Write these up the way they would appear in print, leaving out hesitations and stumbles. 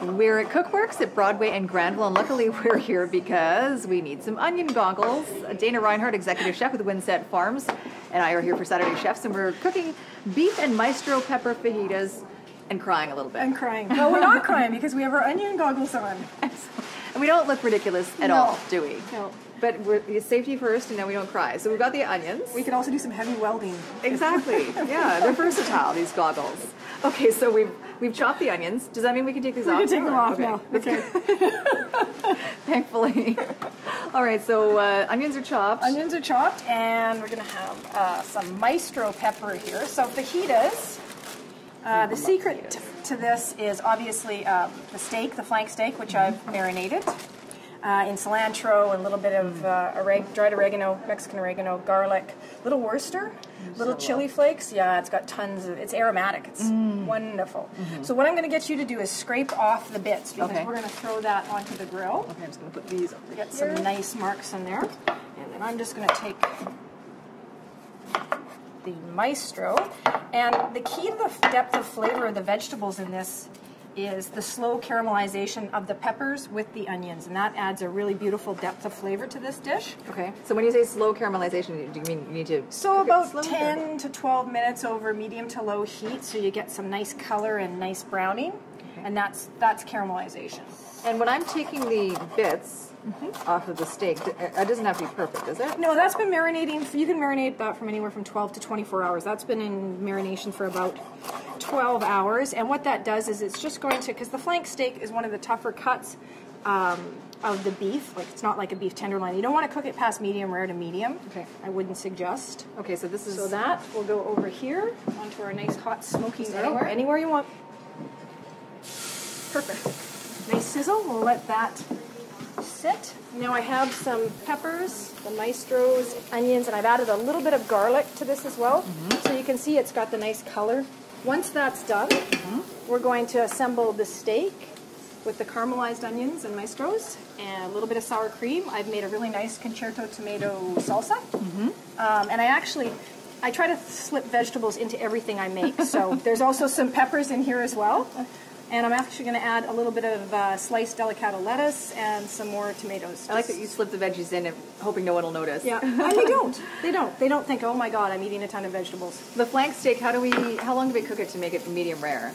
We're at Cookworks at Broadway and Granville, and luckily we're here because we need some onion goggles. Dana Reinhardt, executive chef with Windset Farms, and I are here for Saturday Chefs, and we're cooking beef and maestro pepper fajitas and crying a little bit. And crying. No, we're not crying because we have our onion goggles on. And we don't look ridiculous at all, do we? No. But we're safety first, and then we don't cry. So we've got the onions. We can also do some heavy welding. Exactly. Yeah, they're versatile, these goggles. Okay, so we've chopped the onions. Does that mean we can take these off? We can take them off now. Okay. Thankfully. All right, so onions are chopped. Onions are chopped, and we're going to have some maestro pepper here. So fajitas, the secret to this is obviously the steak, the flank steak, which I've marinated in cilantro and a little bit of dried oregano, Mexican oregano, garlic, little Worcester, little chili flakes. Yeah, it's got tons of, it's aromatic. It's wonderful. So what I'm going to get you to do is scrape off the bits because we're going to throw that onto the grill. Okay, I'm just going to put these over Get some nice marks in there. And then I'm just going to take the maestro. And the key to the depth of flavor of the vegetables in this is the slow caramelization of the peppers with the onions, and that adds a really beautiful depth of flavor to this dish. Okay, so when you say slow caramelization, do you mean you need to So about 10 to 12 minutes over medium to low heat, so you get some nice color and nice browning, and that's caramelization. And when I'm taking the bits off of the steak, it doesn't have to be perfect, does it? No, that's been marinating. You can marinate that from anywhere from 12 to 24 hours. That's been in marination for about 12 hours. And what that does is it's just going to, because the flank steak is one of the tougher cuts of the beef. Like, it's not like a beef tenderloin. You don't want to cook it past medium rare to medium. Okay. I wouldn't suggest. Okay, so this is... So that will go over here onto our nice hot smoky grill. Anywhere? Anywhere you want. Perfect. Nice sizzle. We'll let that sit. Now I have some peppers, the maestros, onions, and I've added a little bit of garlic to this as well. So you can see it's got the nice color. Once that's done, we're going to assemble the steak with the caramelized onions and maestros and a little bit of sour cream. I've made a really nice concerto tomato salsa. And I try to slip vegetables into everything I make. So there's also some peppers in here as well. And I'm actually going to add a little bit of sliced delicata lettuce and some more tomatoes. I like that you slip the veggies in, hoping no one will notice. Yeah, and they don't. They don't. They don't think, oh my God, I'm eating a ton of vegetables. The flank steak, how long do we cook it to make it medium rare?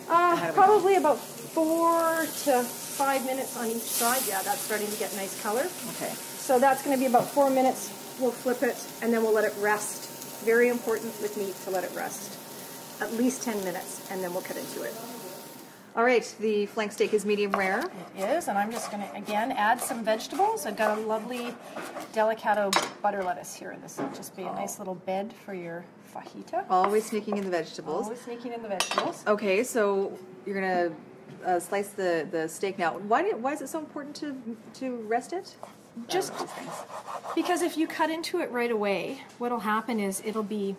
Probably about 4 to 5 minutes on each side. Yeah, that's starting to get nice color. Okay. So that's going to be about 4 minutes. We'll flip it, and then we'll let it rest. Very important with meat to let it rest. At least 10 minutes, and then we'll cut into it. All right, the flank steak is medium rare. It is, and I'm just going to, again, add some vegetables. I've got a lovely Delicato butter lettuce here. This will just be a nice little bed for your fajita. Always sneaking in the vegetables. Always sneaking in the vegetables. Okay, so you're going to slice the steak now. Why is it so important to rest it? Just because if you cut into it right away, what'll happen is it'll be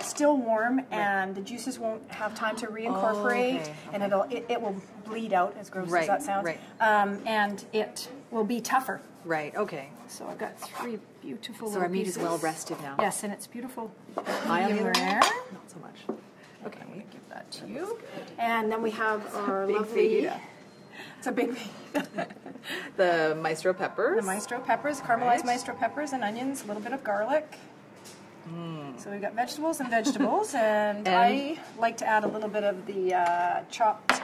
still warm, and the juices won't have time to reincorporate, and it will bleed out, as gross as that sounds, and it will be tougher. Right, okay. So I've got 3 beautiful So our meat is well rested now. Yes, and it's beautiful. Medium rare? Not so much. Okay, I'm going to give that to you. And then we have our big lovely... fajita. It's a big The maestro peppers. The maestro peppers, caramelized maestro peppers and onions, a little bit of garlic. So we've got vegetables and vegetables, and I like to add a little bit of the chopped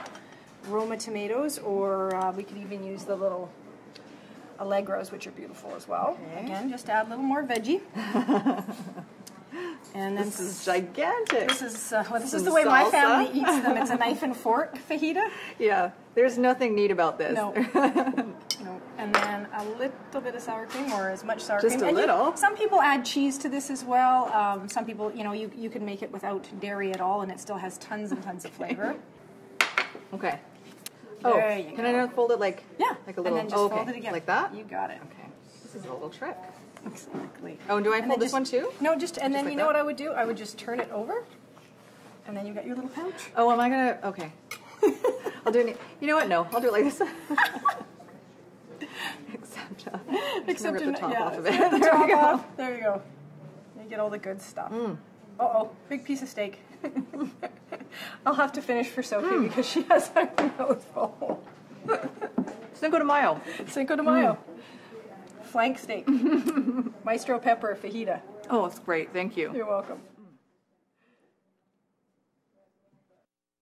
Roma tomatoes, or we could even use the little Allegros, which are beautiful as well. Okay. Again, just add a little more veggie. And then this is gigantic. This is the way my family eats them. It's a knife and fork fajita. Yeah, there's nothing neat about this. No. No. And then a little bit of sour cream, or as much sour cream. Just a little. Some people add cheese to this as well. Some people, you can make it without dairy at all, and it still has tons and tons of flavor. Okay. There you go. Can I unfold it like a little? And then just fold it again. Like that? You got it. Okay. This is a little trick. Exactly. Oh, and do I fold this one too? No, and then you know what I would do? I would just turn it over, and then you got your little pouch. Oh, am I gonna? Okay. I'll do it. You know what? No, I'll do it like this. Except rip the top off of it. There we go. There you go. You get all the good stuff. Uh-oh, big piece of steak. I'll have to finish for Sophie because she has a mouthful. Cinco de Mayo. Cinco de Mayo. Flank steak. Maestro pepper fajita. Oh, it's great. Thank you. You're welcome.